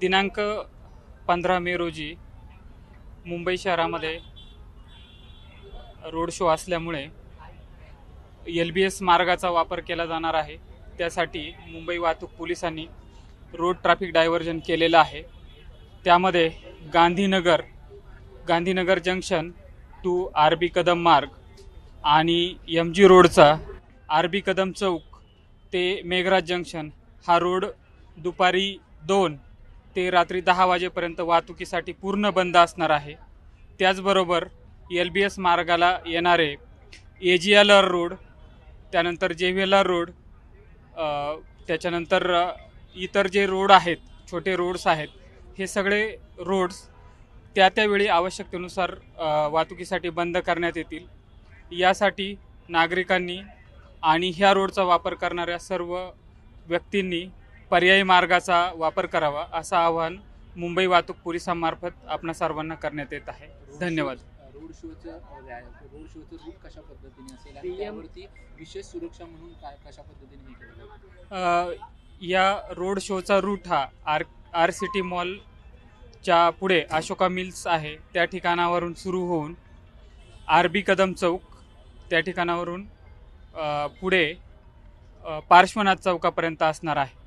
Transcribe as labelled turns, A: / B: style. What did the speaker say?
A: दिनांक 15 मे रोजी मुंबई शहरामध्ये रोड शो असल्यामुळे LBS मार्गाचा वापर केला जाणार आहे। त्यासाठी मुंबई वाहतूक पोलिसांनी रोड ट्रॅफिक डायव्हर्जन केलेलं आहे। त्यामध्ये Gandhinagar junction to RB Kadam Marg आणि MG रोडचा RB कदम चौक ते मेघराज जंक्शन हा रोड दुपारी 2 ते रात्री 10 वाजेपर्यंत वाहतुकीसाठी पूर्ण बंद असणार आहे। त्याचबरोबर LBS मार्गाला येणारे AGLR रोड, त्यानंतर JVLR रोड, त्याच्यानंतर इतर जे रोड आहेत, छोटे रोड्स आहेत, हे सगळे रोड्स त्यावेळी आवश्यकतेनुसार वाहतुकीसाठी बंद करण्यात येतील। यासाठी नागरिकांनी आणि ह्या रोडचा वापर करणाऱ्या सर्व व्यक्तींनी पर्यायी मार्गाचा वापर करावा असं आवाहन मुंबई वाहतूक पोलिसांमार्फत आपणा सर्वांना करण्यात येत आहे। धन्यवाद।
B: रोड शोचं रूट कशा पद्धतीने असेल आणि त्यावरती विशेष सुरक्षा म्हणून कशा पद्धतीने हे केलं जाईल?
A: या रोड शोचा रूट हा RCT मॉलच्या पुढे अशोका मिल्स आहे त्या ठिकाणावरून सुरू होऊन RB कदम चौक त्या ठिकाणावरून पुढे पार्श्वनाथ चौकापर्यंत असणार आहे।